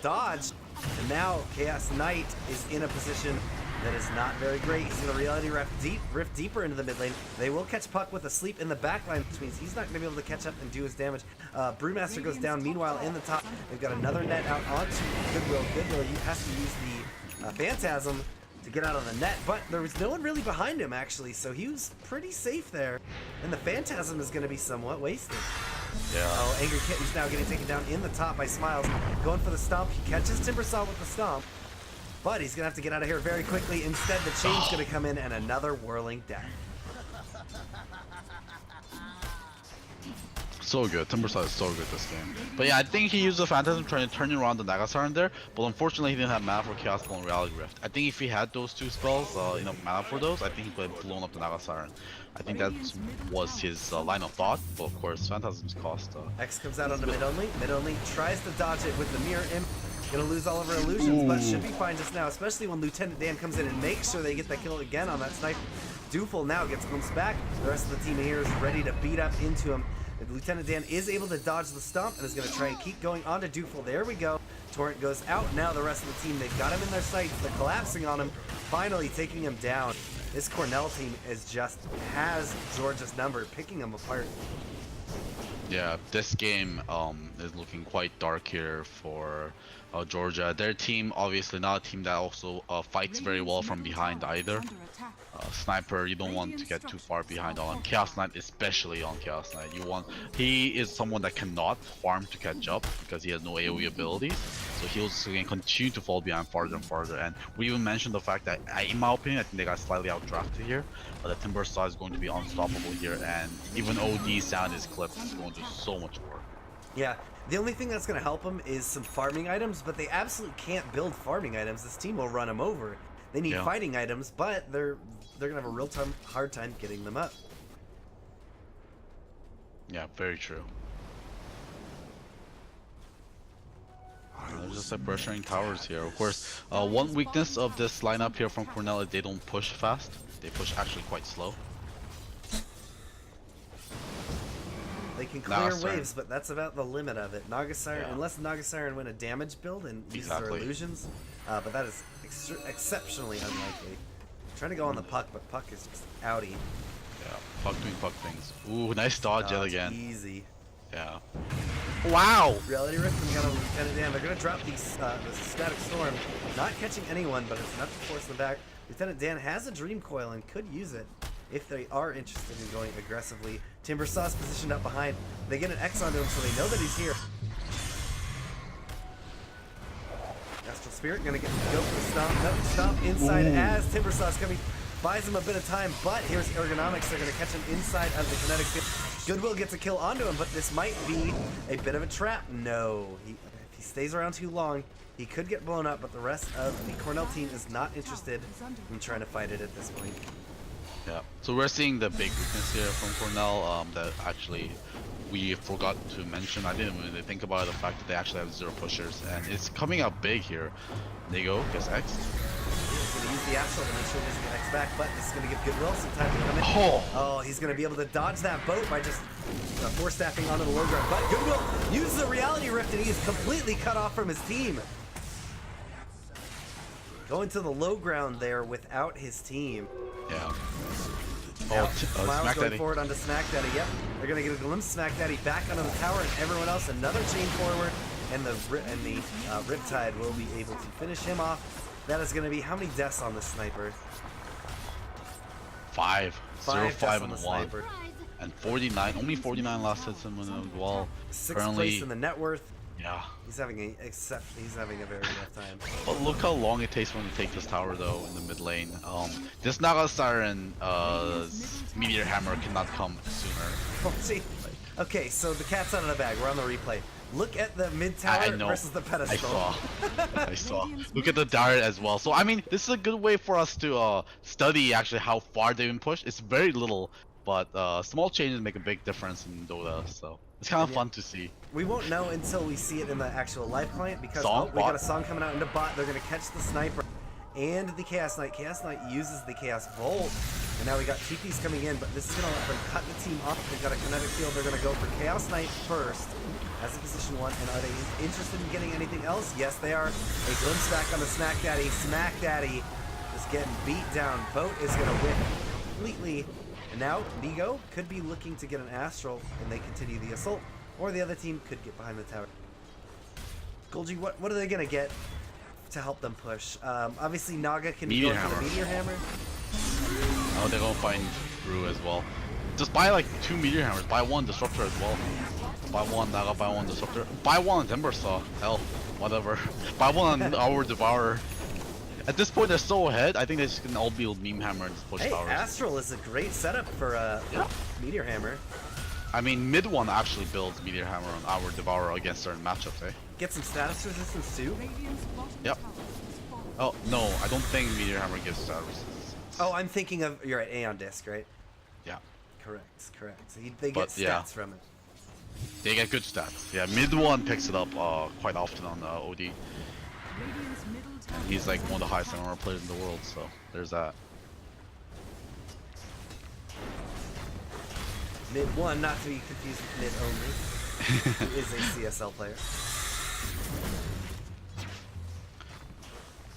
[SPEAKER 1] dodged. And now Chaos Knight is in a position that is not very great. He's gonna Reality Rift deeper into the mid lane. They will catch Puck with a sleep in the back line, which means he's not gonna be able to catch up and do his damage. Brewmaster goes down. Meanwhile, in the top, they've got another net out onto Goodwill. Goodwill, you have to use the Phantasm to get out of the net, but there was no one really behind him actually, so he was pretty safe there. And the Phantasm is gonna be somewhat wasted.
[SPEAKER 2] Yeah.
[SPEAKER 1] Oh, Angry Kitten's now getting taken down in the top by Smiles. Going for the stomp. He catches Timbersaw with the stomp. But he's going to have to get out of here very quickly. Instead, the chain's going to come in and another Whirling Death.
[SPEAKER 2] So good. Timbersaw is so good this game. But yeah, I think he used the Phantasm trying to turn around the Nagasar in there, but unfortunately he didn't have mana for Chaos Ball and Reality Rift. I think if he had those 2 spells, mana for those, I think he could have blown up the Nagasar. I think that was his line of thought, but of course Phantasm's cost.
[SPEAKER 1] X comes out on the mid only. Mid only tries to dodge it with the Mirror Imp. Gonna lose all of her illusions, but should be fine just now, especially when Lieutenant Dan comes in and makes sure they get that kill again on that sniper. Dooful now gets glimpsed back. The rest of the team here is ready to beat up into him. And Lieutenant Dan is able to dodge the stomp and is going to try and keep going on to Dooful. There we go. Torrent goes out. Now the rest of the team, they've got him in their sights. They're collapsing on him, finally taking him down. This Cornell team has Georgia's number, picking him apart.
[SPEAKER 2] Yeah, this game is looking quite dark here for Georgia. Their team, obviously not a team that also fights very well from behind either. Sniper, you don't want to get too far behind on Chaos Knight, especially on Chaos Knight. He is someone that cannot farm to catch up because he has no AoE abilities, so he'll continue to fall behind farther and farther. And we even mentioned the fact that, in my opinion, I think they got slightly outdrafted here. The Timber Saw is going to be unstoppable here, and even OD sound is clipped is going to do so much work.
[SPEAKER 1] Yeah, the only thing that's going to help them is some farming items, but they absolutely can't build farming items. This team will run them over. They need fighting items, but they're gonna have a hard time getting them up.
[SPEAKER 2] Yeah, very true. They're just like pressuring towers here. Of course, one weakness of this lineup here from Cornell is they don't push fast. They push actually quite slow.
[SPEAKER 1] They can clear waves, but that's about the limit of it. Naga Siren, unless Naga Siren win a damage build and uses their illusions, but that is exceptionally unlikely. Trying to go on the Puck, but Puck is just outie.
[SPEAKER 2] Yeah, Puck doing Puck things. Ooh, nice dodge yet again.
[SPEAKER 1] Easy.
[SPEAKER 2] Yeah. Wow!
[SPEAKER 1] Reality Rift and gonna Lieutenant Dan. They're gonna drop these the Static Storm, not catching anyone, but it's enough to force them back. Lieutenant Dan has a Dream Coil and could use it if they are interested in going aggressively. Timber Saw's positioned up behind. They get an X onto him, so they know that he's here. Astral Spirit gonna go for the stomp. Nope, stomp inside as Timber Saw's coming. Buys him a bit of time, but here's Ergonomics. They're gonna catch him inside of the kinetic field. Goodwill gets a kill onto him, but this might be a bit of a trap. No, if he stays around too long, he could get blown up, but the rest of the Cornell team is not interested in trying to fight it at this point.
[SPEAKER 2] Yeah, so we're seeing the big weakness here from Cornell that actually we forgot to mention. I didn't really think about the fact that they actually have 0 pushers, and it's coming out big here. Nego gets X.
[SPEAKER 1] He's going to use the Astral to make sure he doesn't get X back, but this is going to give Goodwill some time to come in. Oh, he's going to be able to dodge that boat by just force staffing onto the low ground. But Goodwill uses the Reality Rift, and he is completely cut off from his team. Going to the low ground there without his team.
[SPEAKER 2] Yeah.
[SPEAKER 1] Miles going forward onto Smack Daddy. Yep, they're gonna get a glimpse. Smack Daddy back onto the tower, and everyone else another chain forward, and the Riptide will be able to finish him off. That is gonna be how many deaths on the sniper?
[SPEAKER 2] 5. 0, 5, and 1.
[SPEAKER 1] Sniper.
[SPEAKER 2] And 49. Only 49 last hits him in the wall.
[SPEAKER 1] 6th place in the net worth.
[SPEAKER 2] Yeah.
[SPEAKER 1] He's having a very rough time.
[SPEAKER 2] But look how long it takes for him to take this tower though in the mid lane. This Naga Siren Meteor Hammer cannot come sooner.
[SPEAKER 1] Oh, see. Okay, so the cat's out of the bag. We're on the replay. Look at the mid tower versus the pedestal.
[SPEAKER 2] I saw. Look at the dart as well. So I mean, this is a good way for us to study actually how far they've been pushed. It's very little, but small changes make a big difference in Dota. So it's kind of fun to see.
[SPEAKER 1] We won't know until we see it in the actual live client because we
[SPEAKER 2] bot.
[SPEAKER 1] got a song coming out into bot. They're going to catch the sniper and the Chaos Knight. Chaos Knight uses the Chaos Bolt, and now we got TPs coming in, but this is going to let them cut the team off. They've got a kinetic field. They're going to go for Chaos Knight first as a position 1, and are they interested in getting anything else? Yes, they are. A glimpse back on the Smack Daddy. Smack Daddy is getting beat down. Boat is going to win completely, and now Nego could be looking to get an Astral, and they continue the assault. Or the other team could get behind the tower. Golgi, what are they going to get to help them push? Obviously, Naga can go for the Meteor Hammer.
[SPEAKER 2] Oh, they're going to find Brew as well. Just buy like 2 Meteor Hammers. Buy 1 Disruptor as well. Buy 1 Naga, buy 1 Disruptor. Buy 1 Timber Saw. Hell, whatever. Buy 1 on our Devourer. At this point, they're so ahead. I think they just can all build Meme Hammer and just push towers.
[SPEAKER 1] Astral is a great setup for Meteor Hammer.
[SPEAKER 2] I mean, mid one actually builds Meteor Hammer on our Devourer against certain matchups, eh?
[SPEAKER 1] Get some status resistance too?
[SPEAKER 2] Yep. Oh, no, I don't think Meteor Hammer gives status resistance.
[SPEAKER 1] Oh, I'm thinking of, you're at Aeon Disc, right?
[SPEAKER 2] Yeah.
[SPEAKER 1] Correct. So they get stats from it.
[SPEAKER 2] They get good stats. Yeah, mid one picks it up quite often on OD. And he's like one of the highest MMR players in the world, so there's that.
[SPEAKER 1] Mid 1, not to be confused with mid only, who is a CSL player.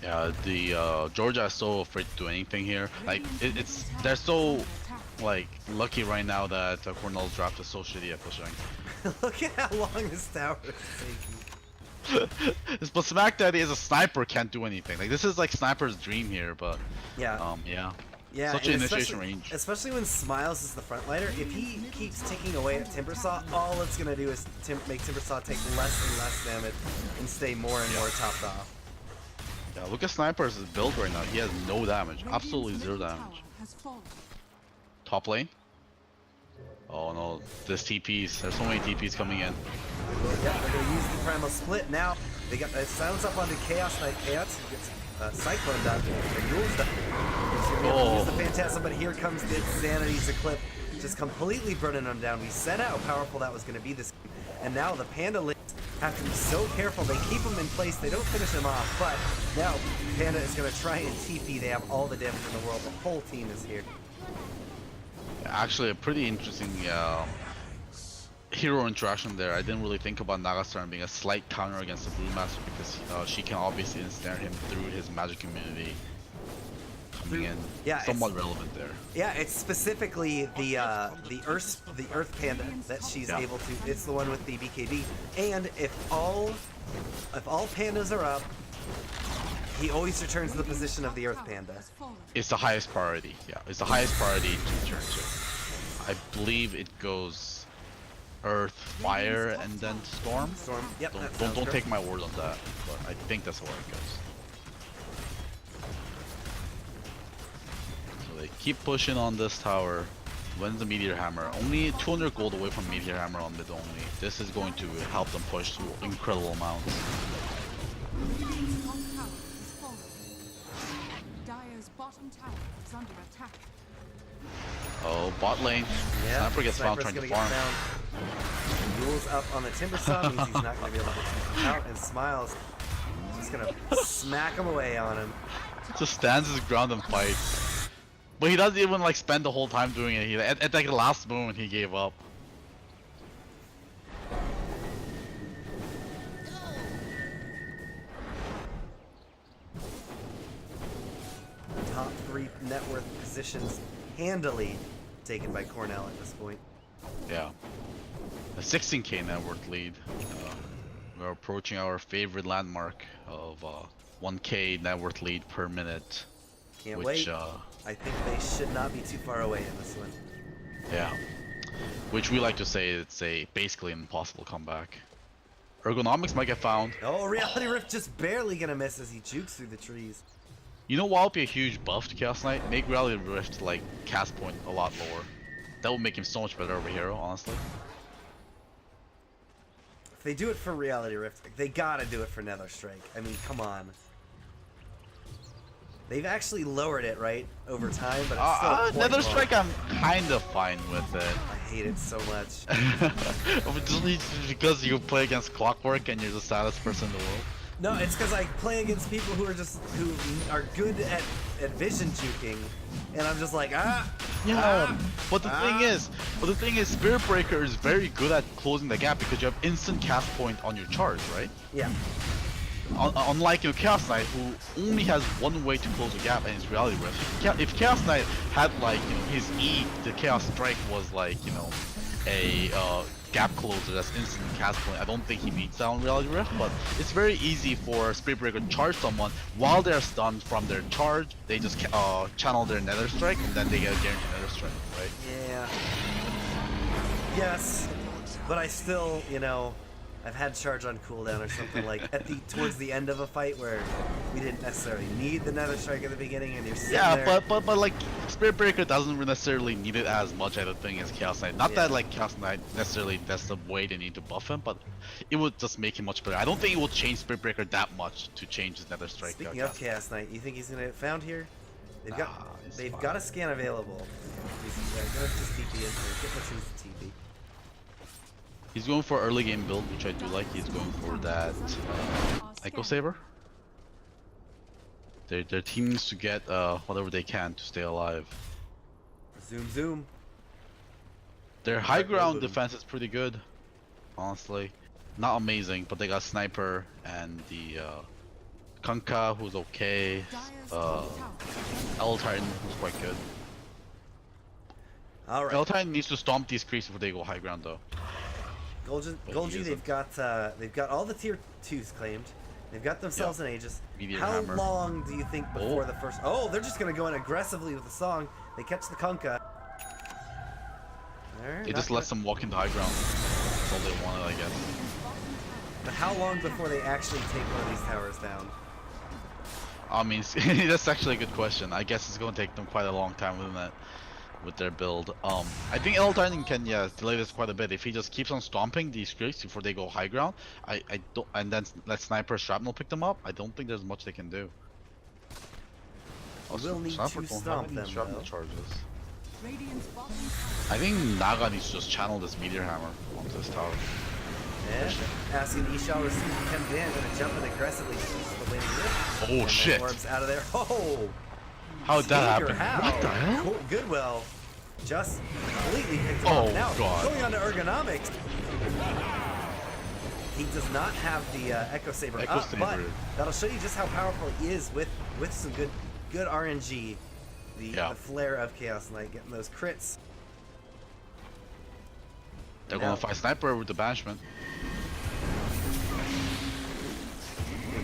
[SPEAKER 2] Yeah, the Georgia is so afraid to do anything here. Like they're so like lucky right now that Cornell's draft is so shitty at pushing.
[SPEAKER 1] Look at how long this tower is taking.
[SPEAKER 2] But Smack Daddy as a sniper can't do anything. Like this is like sniper's dream here, but
[SPEAKER 1] Yeah.
[SPEAKER 2] yeah.
[SPEAKER 1] Yeah,
[SPEAKER 2] Such
[SPEAKER 1] and
[SPEAKER 2] an initiation range.
[SPEAKER 1] especially when Smiles is the frontliner. If he keeps ticking away at Timbersaw, all it's gonna do is make Timbersaw take less and less damage and stay more and more topped off.
[SPEAKER 2] Yeah, look at Sniper's build right now. He has no damage, absolutely zero damage. Top lane. Oh no, there's TPs. There's so many TPs coming in.
[SPEAKER 1] Yeah, they're gonna use the Primal Split now. They got silence up onto Chaos Knight. Chaos gets Cyclone done. Yule's done. Use the Phantasm, but here comes the Sanity's Eclipse, just completely burning them down. We said how powerful that was going to be this game, and now the Panda Lynx have to be so careful. They keep them in place. They don't finish them off, but now Panda is going to try and TP. They have all the damage in the world. The whole team is here.
[SPEAKER 2] Actually, a pretty interesting hero interaction there. I didn't really think about Nagastar being a slight counter against the Blue Master because she can obviously ensnare him through his magic immunity. Coming in,
[SPEAKER 1] yeah,
[SPEAKER 2] somewhat relevant there.
[SPEAKER 1] Yeah, it's specifically the Earth Panda that she's able to. It's the one with the BKB, and if all pandas are up, he always returns to the position of the Earth Panda.
[SPEAKER 2] It's the highest priority. Yeah, it's the highest priority to return to. I believe it goes Earth, Fire, and then Storm.
[SPEAKER 1] Storm. Yep.
[SPEAKER 2] Don't take my word on that, but I think that's where it goes. So they keep pushing on this tower. When's the Meteor Hammer? Only 200 gold away from Meteor Hammer on mid only. This is going to help them push to incredible amounts. Oh, bot lane.
[SPEAKER 1] Yeah,
[SPEAKER 2] Sniper gets found
[SPEAKER 1] Sniper's
[SPEAKER 2] trying to
[SPEAKER 1] gonna
[SPEAKER 2] farm.
[SPEAKER 1] get found. Yule's up on the Timbersaw, means he's not going to be able to get him out, and Smiles just going to smack him away on him.
[SPEAKER 2] Just stands his ground and fights. But he doesn't even like spend the whole time doing it. At like the last moment he gave up.
[SPEAKER 1] Top 3 net worth positions handily taken by Cornell at this point.
[SPEAKER 2] Yeah. A 16k net worth lead. We're approaching our favorite landmark of 1k net worth lead per minute.
[SPEAKER 1] Can't wait. I think they should not be too far away in this one.
[SPEAKER 2] Yeah. Which we like to say it's a basically an impossible comeback. Ergonomics might get found.
[SPEAKER 1] Oh, Reality Rift just barely gonna miss as he jukes through the trees.
[SPEAKER 2] You know what would be a huge buff to Chaos Knight? Make Reality Rift like cast point a lot lower. That would make him so much better of a hero, honestly.
[SPEAKER 1] If they do it for Reality Rift, they gotta do it for Nether Strike. I mean, come on. They've actually lowered it, right, over time, but it's still
[SPEAKER 2] Nether Strike, I'm kind of fine with it.
[SPEAKER 1] I hate it so much.
[SPEAKER 2] Just because you play against Clockwork and you're the saddest person in the world.
[SPEAKER 1] No, it's because I play against people who are good at vision juking, and I'm just like
[SPEAKER 2] But the thing is, Spirit Breaker is very good at closing the gap because you have instant cast point on your charge, right?
[SPEAKER 1] Yeah.
[SPEAKER 2] Unlike Chaos Knight, who only has one way to close the gap, and it's Reality Rift. If Chaos Knight had his E, the Chaos Strike was a gap closer that's instant cast point, I don't think he beats that on Reality Rift, but it's very easy for Spirit Breaker to charge someone while they're stunned from their charge. They just channel their Nether Strike and then they get a guaranteed Nether Strike, right?
[SPEAKER 1] Yeah. Yes, but I still, I've had charge on cooldown or something like towards the end of a fight where we didn't necessarily need the Nether Strike at the beginning, and you're sitting there.
[SPEAKER 2] but like Spirit Breaker doesn't necessarily need it as much, I don't think, as Chaos Knight. Not that like Chaos Knight necessarily that's the way they need to buff him, but it would just make him much better. I don't think it will change Spirit Breaker that much to change his Nether Strike.
[SPEAKER 1] Speaking of Chaos Knight, you think he's gonna get found here? They've got a scan available. He's gonna just TP in there. Get what choose the TP.
[SPEAKER 2] He's going for early game build, which I do like. He's going for that Echo Saber. Their team needs to get whatever they can to stay alive.
[SPEAKER 1] Zoom.
[SPEAKER 2] Their high ground defense is pretty good, honestly. Not amazing, but they got Sniper and the Kunkka, who's okay. El Titan, who's quite good.
[SPEAKER 1] All right.
[SPEAKER 2] El Titan needs to stomp these creeps before they go high ground, though.
[SPEAKER 1] Golgi, they've got all the tier 2s claimed. They've got themselves an Aegis.
[SPEAKER 2] Meteor
[SPEAKER 1] How
[SPEAKER 2] Hammer.
[SPEAKER 1] long do you think before the first... Oh, they're just going to go in aggressively with the song. They catch the Kunkka.
[SPEAKER 2] It just lets them walk into high ground. That's all they wanted, I guess.
[SPEAKER 1] But how long before they actually take one of these towers down?
[SPEAKER 2] I mean, that's actually a good question. I guess it's going to take them quite a long time with their build. I think L Titan can delay this quite a bit if he just keeps on stomping these creeps before they go high ground. I don't, and then let Sniper Shrapnel pick them up. I don't think there's much they can do.
[SPEAKER 1] We'll need to stomp them, though.
[SPEAKER 2] Charges. I think Naga needs to just channel this Meteor Hammer onto this tower.
[SPEAKER 1] Yeah, asking Ishal receive Ken Dan, gonna jump in aggressively, shoots the wing rip.
[SPEAKER 2] Oh shit!
[SPEAKER 1] Orbs out of there. Oh!
[SPEAKER 2] How'd that happen?
[SPEAKER 1] How?
[SPEAKER 2] What the hell?
[SPEAKER 1] Cool. Goodwill just completely picked him
[SPEAKER 2] Oh
[SPEAKER 1] up. Now,
[SPEAKER 2] god.
[SPEAKER 1] going on to ergonomics. He does not have the Echo Saber up, but that'll show you just how powerful he is with some good RNG. The flare of Chaos Knight, getting those crits.
[SPEAKER 2] They're gonna fight Sniper with the banishment.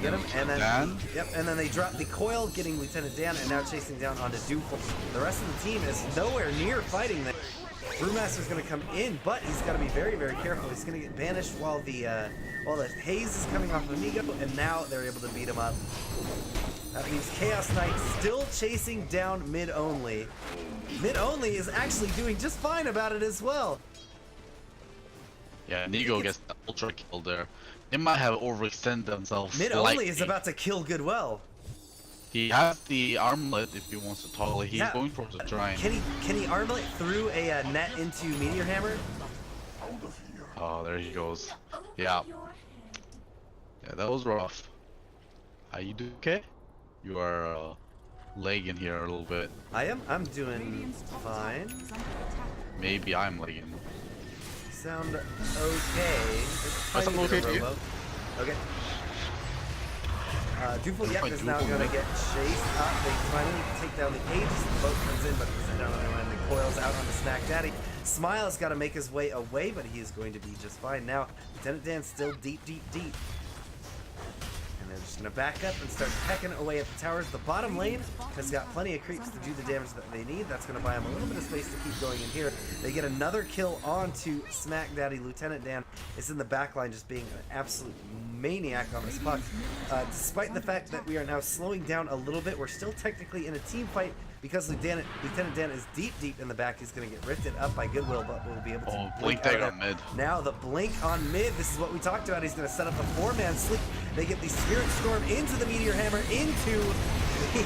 [SPEAKER 1] Get him, and then and then they drop the coil, getting Lieutenant Dan, and now chasing down onto Dooful. The rest of the team is nowhere near fighting them. Brewmaster's gonna come in, but he's got to be very, very careful. He's gonna get banished while the haze is coming off of Amigo, and now they're able to beat him up. That means Chaos Knight still chasing down mid only. Mid only is actually doing just fine about it as well.
[SPEAKER 2] Yeah, Nigo gets the ultra kill there. They might have overextended themselves.
[SPEAKER 1] Mid only is about to kill Goodwill.
[SPEAKER 2] He has the armlet if he wants to toggle it. He's going for the giant.
[SPEAKER 1] Can he armlet through a net into Meteor Hammer?
[SPEAKER 2] Oh, there he goes. Yeah. Yeah, that was rough. Are you doing okay? You are lagging here a little bit.
[SPEAKER 1] I am. I'm doing fine.
[SPEAKER 2] Maybe I'm lagging.
[SPEAKER 1] Sound okay.
[SPEAKER 2] That's okay to you.
[SPEAKER 1] Okay. Dooful is now going to get chased up. They finally take down the Aegis. The boat comes in, but it's down on the line. The coils out on the Smack Daddy. Smile's got to make his way away, but he is going to be just fine. Now, Lieutenant Dan's still deep. And they're just going to back up and start pecking away at the towers. The bottom lane has got plenty of creeps to do the damage that they need. That's going to buy them a little bit of space to keep going in here. They get another kill onto Smack Daddy. Lieutenant Dan is in the back line just being an absolute maniac on this puck. Despite the fact that we are now slowing down a little bit, we're still technically in a team fight because Lieutenant Dan is deep in the back. He's going to get rifted up by Goodwill, but we'll be able to
[SPEAKER 2] blink dagger on mid.
[SPEAKER 1] Now the blink on mid. This is what we talked about. He's going to set up a 4-man sleep. They get the Spirit Storm into the Meteor Hammer, into the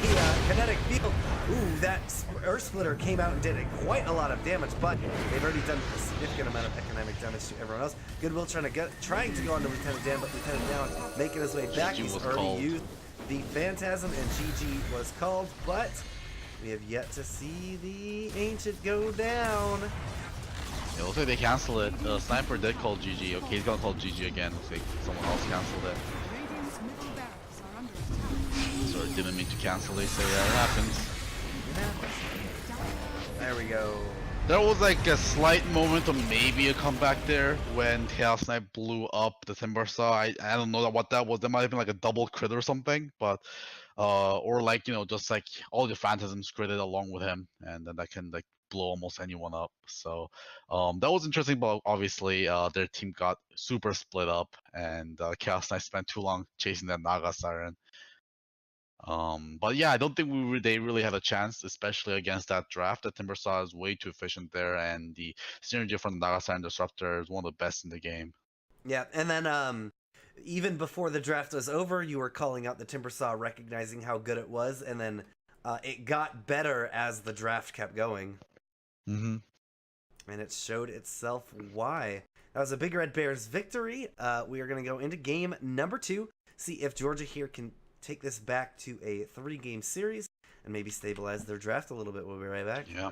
[SPEAKER 1] kinetic field. Ooh, that Earth Splitter came out and did quite a lot of damage, but they've already done a significant amount of economic damage to everyone else. Goodwill trying to go on to Lieutenant Dan, but Lieutenant Dan making his way back. He's already used the Phantasm, and GG was called, but we have yet to see the Ancient go down.
[SPEAKER 2] It looks like they canceled it. Sniper did call GG. Okay, he's gonna call GG again. Looks like someone else canceled it. Sorry, didn't mean to cancel. They say that happens.
[SPEAKER 1] There we go.
[SPEAKER 2] There was like a slight moment of maybe a comeback there when Chaos Knight blew up the Timber Saw. I don't know what that was. That might have been like a double crit or something, but or like, you know, just like all the Phantasms critted along with him, and then that can like blow almost anyone up. So that was interesting, but obviously their team got super split up, and Chaos Knight spent too long chasing that Naga Siren. But yeah, I don't think they really had a chance, especially against that draft. The Timber Saw is way too efficient there, and the synergy from the Naga Siren Disruptor is one of the best in the game.
[SPEAKER 1] Yeah, and then even before the draft was over, you were calling out the Timber Saw, recognizing how good it was, and then it got better as the draft kept going.
[SPEAKER 2] Mm-hmm.
[SPEAKER 1] And it showed itself why. That was a Big Red Bears victory. We are going to go into game number 2, see if Georgia here can take this back to a 3-game series and maybe stabilize their draft a little bit. We'll be right back.
[SPEAKER 2] Yeah.